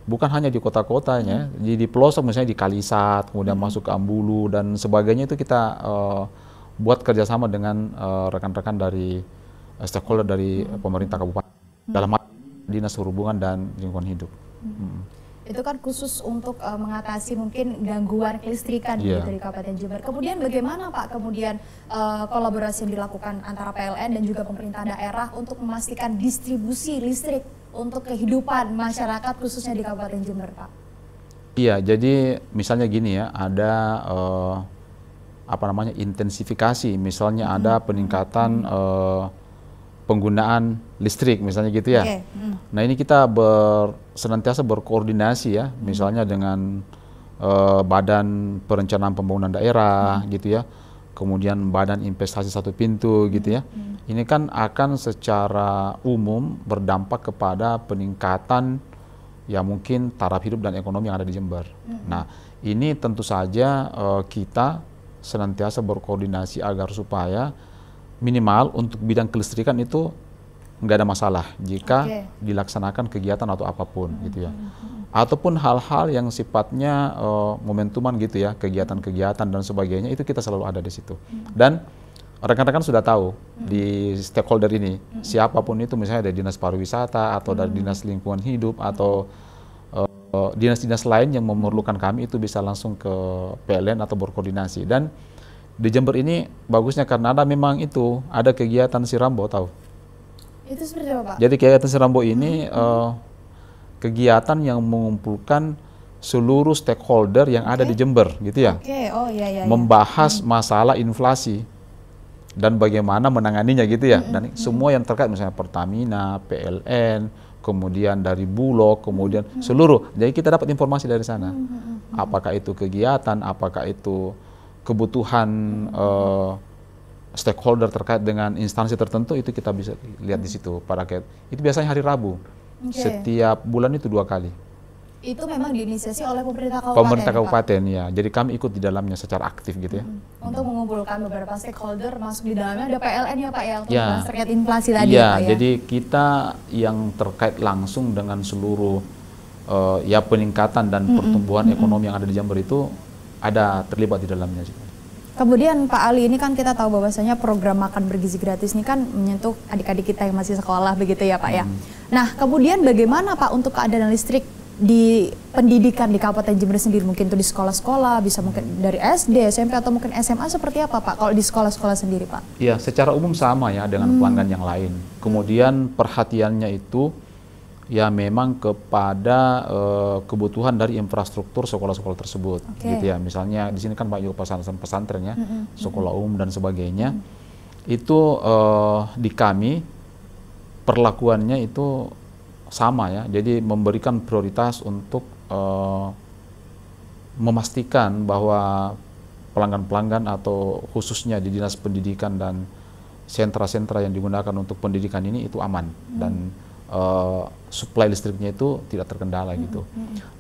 bukan hanya di kota-kotanya, di pelosok misalnya di Kalisat, kemudian masuk ke Ambulu dan sebagainya, itu kita buat kerjasama dengan rekan-rekan dari stakeholder dari pemerintah kabupaten dalam Dinas Perhubungan dan Lingkungan Hidup. Itu kan khusus untuk mengatasi mungkin gangguan kelistrikan gitu di Kabupaten Jember. Kemudian bagaimana Pak kemudian kolaborasi yang dilakukan antara PLN dan juga pemerintah daerah untuk memastikan distribusi listrik untuk kehidupan masyarakat khususnya di Kabupaten Jember Pak? Iya, jadi misalnya gini ya, ada intensifikasi, misalnya ada peningkatan penggunaan listrik misalnya gitu ya. Nah, ini kita senantiasa berkoordinasi ya, misalnya dengan Badan Perencanaan Pembangunan Daerah gitu ya, kemudian Badan Investasi Satu Pintu gitu ya. Ini kan akan secara umum berdampak kepada peningkatan ya mungkin taraf hidup dan ekonomi yang ada di Jember. Nah, ini tentu saja kita senantiasa berkoordinasi agar supaya minimal untuk bidang kelistrikan itu nggak ada masalah jika dilaksanakan kegiatan atau apapun gitu ya. Ataupun hal-hal yang sifatnya momentuman gitu ya, kegiatan-kegiatan dan sebagainya, itu kita selalu ada di situ. Dan rekan-rekan sudah tahu di stakeholder ini, siapapun itu, misalnya dari Dinas Pariwisata atau dari Dinas Lingkungan Hidup atau dinas-dinas lain yang memerlukan kami, itu bisa langsung ke PLN atau berkoordinasi. Dan di Jember ini bagusnya karena memang itu ada kegiatan Sirambo, tahu? Itu seperti apa Pak? Jadi kegiatan Sirambo ini kegiatan yang mengumpulkan seluruh stakeholder yang ada di Jember, gitu ya. Membahas masalah inflasi dan bagaimana menanganinya, gitu ya. Dan semua yang terkait, misalnya Pertamina, PLN, kemudian dari Bulog, kemudian seluruh. Jadi kita dapat informasi dari sana. Apakah itu kegiatan, apakah itu kebutuhan stakeholder terkait dengan instansi tertentu, itu kita bisa lihat di situ. Itu biasanya hari Rabu. Setiap bulan itu 2 kali. Itu memang diinisiasi oleh pemerintah kabupaten? Pemerintah kabupaten, ya. Jadi kami ikut di dalamnya secara aktif gitu ya. Untuk mengumpulkan beberapa stakeholder, masuk di dalamnya ada PLN ya Pak ya, untuk membahas terkait inflasi tadi ya Pak ya? Jadi kita yang terkait langsung dengan seluruh ya peningkatan dan pertumbuhan ekonomi yang ada di Jember itu ada terlibat di dalamnya. Kemudian Pak Ali, ini kan kita tahu bahwasanya program makan bergizi gratis ini kan menyentuh adik-adik kita yang masih sekolah begitu ya Pak ya. Nah, kemudian bagaimana Pak untuk keadaan listrik di pendidikan di Kabupaten Jember sendiri? Mungkin itu di sekolah-sekolah, bisa mungkin dari SD, SMP atau mungkin SMA, seperti apa Pak kalau di sekolah-sekolah sendiri Pak? Iya, secara umum sama ya dengan pelanggan yang lain. Kemudian perhatiannya itu ya memang kepada kebutuhan dari infrastruktur sekolah-sekolah tersebut, gitu ya. Misalnya di sini kan banyak pesantren-pesantren ya, sekolah umum dan sebagainya. Itu di kami perlakuannya itu sama ya. Jadi memberikan prioritas untuk memastikan bahwa pelanggan-pelanggan atau khususnya di Dinas Pendidikan dan sentra-sentra yang digunakan untuk pendidikan ini itu aman dan supply listriknya itu tidak terkendala gitu.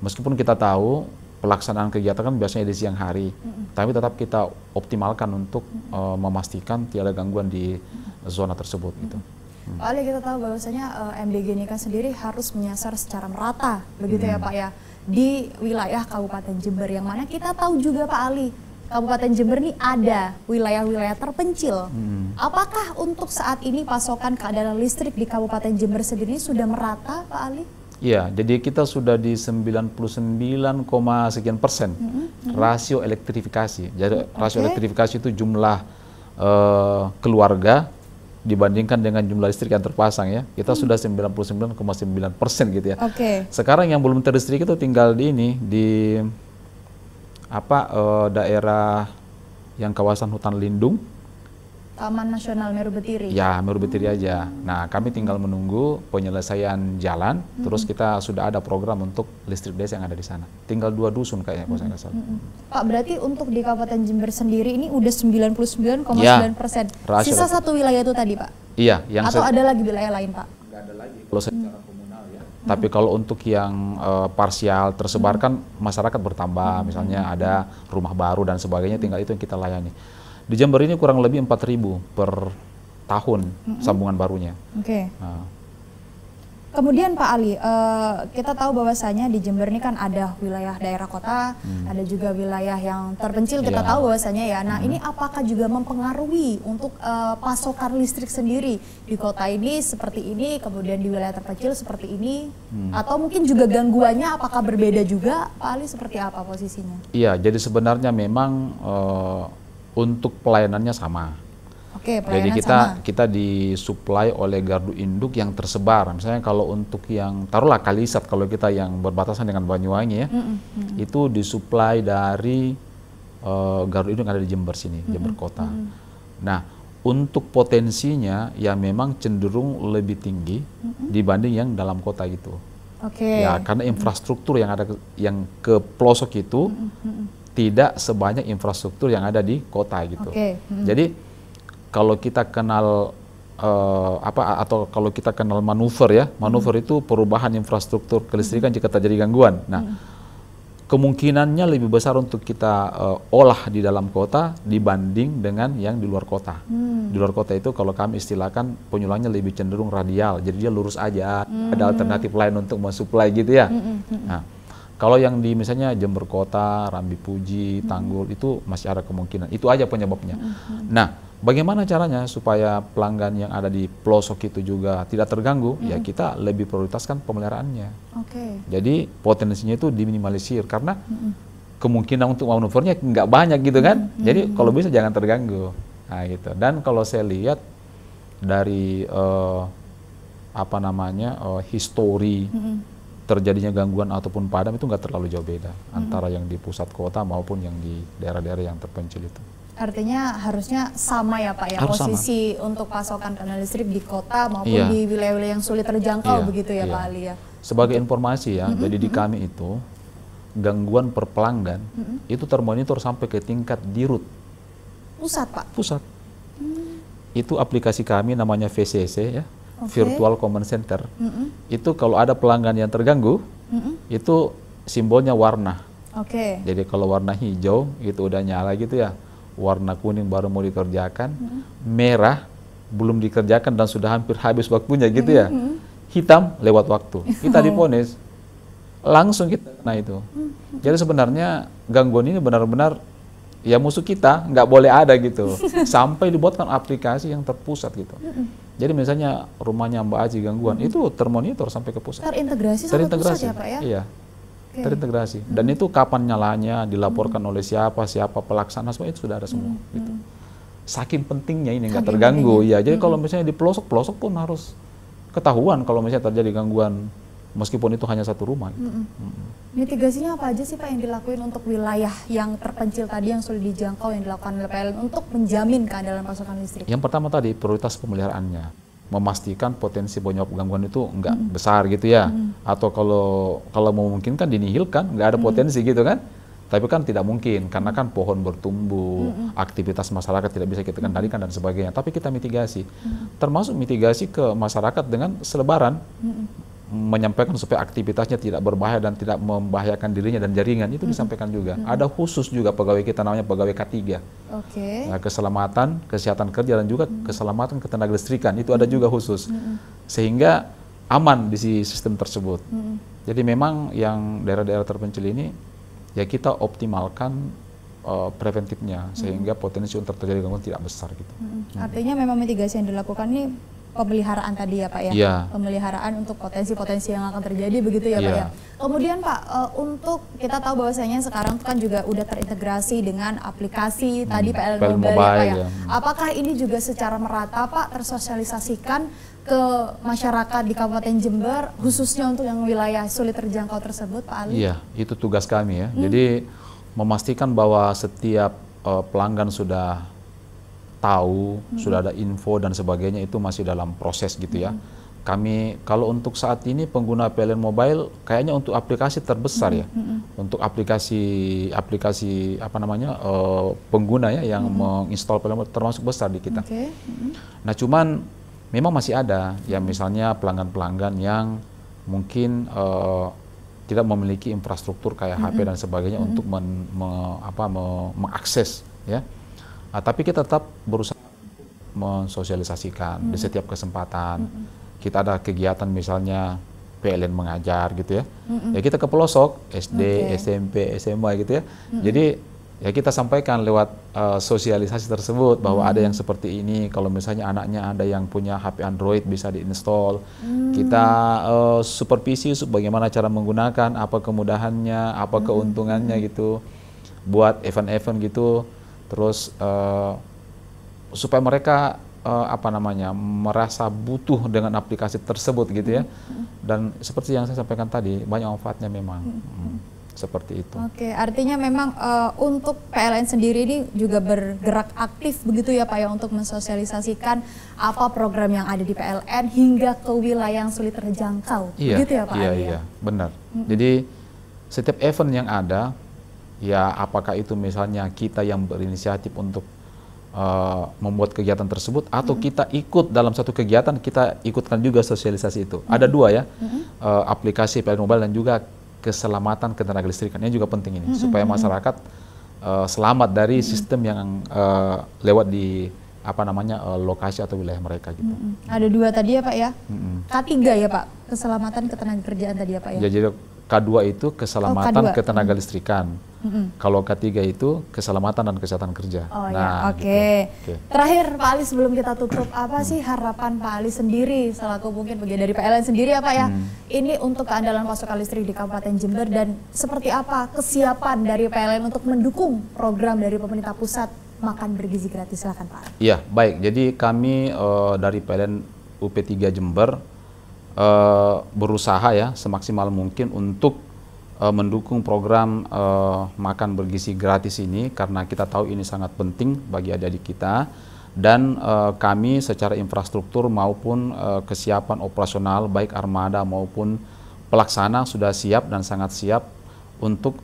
Meskipun kita tahu pelaksanaan kegiatan kan biasanya di siang hari, tapi tetap kita optimalkan untuk memastikan tidak ada gangguan di zona tersebut gitu. Pak Ali, kita tahu bahwasanya MBG ini kan sendiri harus menyasar secara merata begitu ya Pak ya, di wilayah Kabupaten Jember, yang mana kita tahu juga Pak Ali Kabupaten Jember nih ada wilayah-wilayah terpencil. Apakah untuk saat ini pasokan keadaan listrik di Kabupaten Jember sendiri sudah merata, Pak Ali? Iya, jadi kita sudah di 99, sekian persen rasio elektrifikasi. Jadi rasio elektrifikasi itu jumlah keluarga dibandingkan dengan jumlah listrik yang terpasang ya. Kita sudah 99,9% gitu ya. Sekarang yang belum terlistrik itu tinggal di ini di daerah yang kawasan hutan lindung. Taman Nasional Meru Betiri. Ya, Meru Betiri aja. Nah, kami tinggal menunggu penyelesaian jalan, terus kita sudah ada program untuk listrik desa yang ada di sana. Tinggal 2 dusun kayaknya kalau saya nggak salah. Pak, berarti untuk di Kabupaten Jember sendiri ini udah 99,9%. Sisa satu wilayah itu tadi, Pak? Iya. Atau ada lagi wilayah lain, Pak? Nggak ada lagi. Kalau secara komunal ya. Tapi kalau untuk yang parsial tersebar kan masyarakat bertambah, misalnya ada rumah baru dan sebagainya, tinggal itu yang kita layani. Di Jember ini kurang lebih 4.000 per tahun sambungan barunya. Nah. Kemudian Pak Ali, kita tahu bahwasanya di Jember ini kan ada wilayah daerah kota, ada juga wilayah yang terpencil, kita tahu bahwasanya ya. Nah, ini apakah juga mempengaruhi untuk pasokan listrik sendiri di kota ini seperti ini, kemudian di wilayah terpencil seperti ini, atau mungkin juga gangguannya apakah berbeda juga, Pak Ali, seperti apa posisinya? Iya, jadi sebenarnya memang untuk pelayanannya sama. Jadi kita disuplai oleh gardu induk yang tersebar. Misalnya kalau untuk yang taruhlah Kalisat, kalau kita yang berbatasan dengan Banyuwangi ya, itu disuplai dari gardu induk yang ada di Jember sini, Jember Kota. Nah, untuk potensinya ya memang cenderung lebih tinggi dibanding yang dalam kota itu. Ya, karena infrastruktur yang ada yang ke pelosok itu tidak sebanyak infrastruktur yang ada di kota gitu. Jadi kalau kita kenal atau kalau kita kenal manuver ya, manuver itu perubahan infrastruktur kelistrikan jika terjadi gangguan. Nah, kemungkinannya lebih besar untuk kita olah di dalam kota dibanding dengan yang di luar kota. Di luar kota itu kalau kami istilahkan penyulangnya lebih cenderung radial, jadi dia lurus aja, ada alternatif lain untuk mensuplai gitu ya. Nah, kalau yang di misalnya Jember Kota, Rambi Puji, Tanggul itu masih ada kemungkinan. Itu aja penyebabnya. Nah, bagaimana caranya supaya pelanggan yang ada di pelosok itu juga tidak terganggu? Ya kita lebih prioritaskan pemeliharaannya. Jadi potensinya itu diminimalisir karena kemungkinan untuk manuvernya nggak banyak gitu kan. Jadi kalau bisa jangan terganggu. Nah, gitu. Dan kalau saya lihat dari histori terjadinya gangguan ataupun padam itu nggak terlalu jauh beda antara yang di pusat kota maupun yang di daerah-daerah yang terpencil itu. Artinya harusnya sama ya Pak ya, posisi untuk pasokan kendaraan listrik di kota maupun di wilayah-wilayah yang sulit terjangkau begitu ya Pak Ali ya. Sebagai informasi ya, jadi di kami itu gangguan per pelanggan itu termonitor sampai ke tingkat dirut. Pusat Pak? Pusat. Itu aplikasi kami namanya VCC ya. Virtual Command Center. Itu kalau ada pelanggan yang terganggu, itu simbolnya warna. Jadi kalau warna hijau itu udah nyala gitu ya, warna kuning baru mau dikerjakan, merah belum dikerjakan dan sudah hampir habis waktunya gitu ya, hitam lewat waktu. Kita diponis, langsung kita kena itu. Jadi sebenarnya gangguan ini benar-benar ya musuh kita, nggak boleh ada gitu. Sampai dibuatkan aplikasi yang terpusat gitu. Jadi misalnya rumahnya Mbak Aji gangguan, itu termonitor sampai ke pusat. Terintegrasi sampai pusat ya Pak ya? Iya, terintegrasi. Dan itu kapan nyalanya, dilaporkan oleh siapa pelaksana, semua itu sudah ada semua. Gitu. Saking pentingnya ini nggak terganggu. Ya, jadi kalau misalnya di pelosok pun harus ketahuan kalau misalnya terjadi gangguan, meskipun itu hanya satu rumah. Gitu. Mitigasinya apa aja sih Pak yang dilakuin untuk wilayah yang terpencil tadi yang sulit dijangkau yang dilakukan oleh PLN untuk menjamin keandalan pasokan listrik? Yang pertama tadi prioritas pemeliharaannya, memastikan potensi penyebab gangguan itu enggak besar gitu ya, atau kalau memungkinkan dinihilkan, nggak ada potensi gitu kan. Tapi kan tidak mungkin karena kan pohon bertumbuh, aktivitas masyarakat tidak bisa kita kendalikan dan sebagainya. Tapi kita mitigasi, termasuk mitigasi ke masyarakat dengan selebaran. Menyampaikan supaya aktivitasnya tidak berbahaya dan tidak membahayakan dirinya dan jaringan, itu disampaikan juga. Ada khusus juga pegawai kita namanya pegawai K3. Nah, keselamatan, kesehatan kerja dan juga keselamatan ketenaga listrikan itu ada juga khusus. Sehingga aman di sistem tersebut. Jadi memang yang daerah-daerah terpencil ini ya kita optimalkan preventifnya, sehingga potensi untuk terjadi gangguan tidak besar gitu. Artinya memang mitigasi yang dilakukan ini pemeliharaan tadi ya Pak ya? Yeah. Pemeliharaan untuk potensi-potensi yang akan terjadi begitu ya Pak ya? Kemudian Pak, untuk kita tahu bahwasanya sekarang kan juga udah terintegrasi dengan aplikasi tadi PLN Mobile ya Pak ya? Apakah ini juga secara merata Pak tersosialisasikan ke masyarakat di Kabupaten Jember, khususnya untuk yang wilayah sulit terjangkau tersebut Pak Ali? Iya, itu tugas kami ya. Jadi memastikan bahwa setiap pelanggan sudah tahu, sudah ada info dan sebagainya, itu masih dalam proses gitu ya. Kami kalau untuk saat ini pengguna PLN Mobile kayaknya untuk aplikasi terbesar ya. Untuk aplikasi apa namanya pengguna ya yang menginstal PLN Mobile termasuk besar di kita. Nah, cuman memang masih ada ya, misalnya pelanggan-pelanggan yang mungkin tidak memiliki infrastruktur kayak HP dan sebagainya untuk mengakses ya. Tapi kita tetap berusaha mensosialisasikan di setiap kesempatan. Kita ada kegiatan misalnya PLN mengajar gitu ya. Ya kita ke pelosok SD, SMP, SMA gitu ya. Jadi ya kita sampaikan lewat sosialisasi tersebut bahwa ada yang seperti ini. Kalau misalnya anaknya ada yang punya HP Android bisa diinstal. Kita supervisi bagaimana cara menggunakan, apa kemudahannya, apa keuntungannya gitu. Buat event-event gitu. Terus supaya mereka merasa butuh dengan aplikasi tersebut gitu ya. Dan seperti yang saya sampaikan tadi, banyak manfaatnya memang. Seperti itu. Oke, artinya memang untuk PLN sendiri ini juga bergerak aktif begitu ya Pak ya, untuk mensosialisasikan apa program yang ada di PLN hingga ke wilayah yang sulit terjangkau. Iya, begitu ya Pak? Iya, benar. Jadi setiap event yang ada, ya apakah itu misalnya kita yang berinisiatif untuk membuat kegiatan tersebut, atau kita ikut dalam satu kegiatan, kita ikutkan juga sosialisasi itu. Ada dua ya, aplikasi PLN Mobile dan juga keselamatan ketenaga listrikan. Ini juga penting ini, supaya masyarakat selamat dari sistem yang lewat di lokasi atau wilayah mereka gitu. Ada dua tadi ya Pak ya? K3 ya Pak, keselamatan ketenaga kerjaan tadi ya Pak ya? Jadi K2 itu keselamatan ketenaga listrikan. Kalau K3 itu keselamatan dan kesehatan kerja. Oh nah, ya, oke. Terakhir Pak Ali, sebelum kita tutup, apa sih harapan Pak Ali sendiri selaku mungkin bagian dari PLN sendiri ya Pak ya? Ini untuk keandalan pasokan listrik di Kabupaten Jember, dan seperti apa kesiapan dari PLN untuk mendukung program dari pemerintah pusat makan bergizi gratis? Silakan Pak. Iya, baik. Jadi kami dari PLN UP3 Jember berusaha ya semaksimal mungkin untuk mendukung program makan bergizi gratis ini, karena kita tahu ini sangat penting bagi adik-adik kita, dan kami secara infrastruktur maupun kesiapan operasional baik armada maupun pelaksana sudah siap dan sangat siap untuk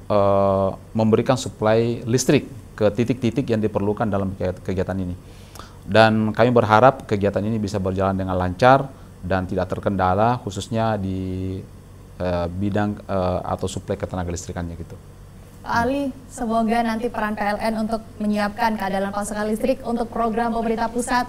memberikan suplai listrik ke titik-titik yang diperlukan dalam kegiatan ini. Dan kami berharap kegiatan ini bisa berjalan dengan lancar dan tidak terkendala, khususnya di bidang atau suplai ketenaga listrikannya gitu. Pak Ali, semoga nanti peran PLN untuk menyiapkan keandalan pasokan listrik untuk program pemerintah pusat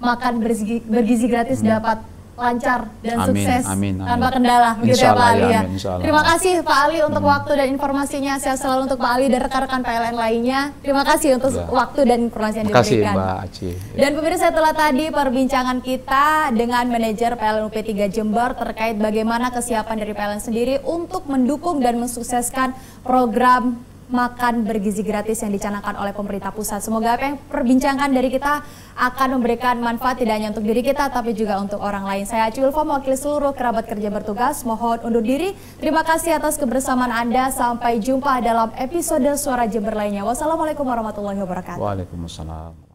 makan bergizi gratis dapat lancar dan sukses tanpa kendala, begitu ya Pak Ali ya. Terima kasih Pak Ali untuk waktu dan informasinya. Sehat selalu untuk Pak Ali dan rekan-rekan PLN lainnya. Terima kasih untuk waktu dan informasi yang diberikan. Terima kasih Mbak Aci. Dan pemirsa, itulah tadi perbincangan kita dengan manajer PLN UP3 Jember terkait bagaimana kesiapan dari PLN sendiri untuk mendukung dan mensukseskan program makan bergizi gratis yang dicanangkan oleh pemerintah pusat. Semoga apa yang perbincangan dari kita akan memberikan manfaat tidak hanya untuk diri kita tapi juga untuk orang lain. Saya Aci Ulfa, mewakili seluruh kerabat kerja bertugas, mohon undur diri. Terima kasih atas kebersamaan Anda. Sampai jumpa dalam episode Suara Jember lainnya. Wassalamualaikum warahmatullahi wabarakatuh. Waalaikumsalam.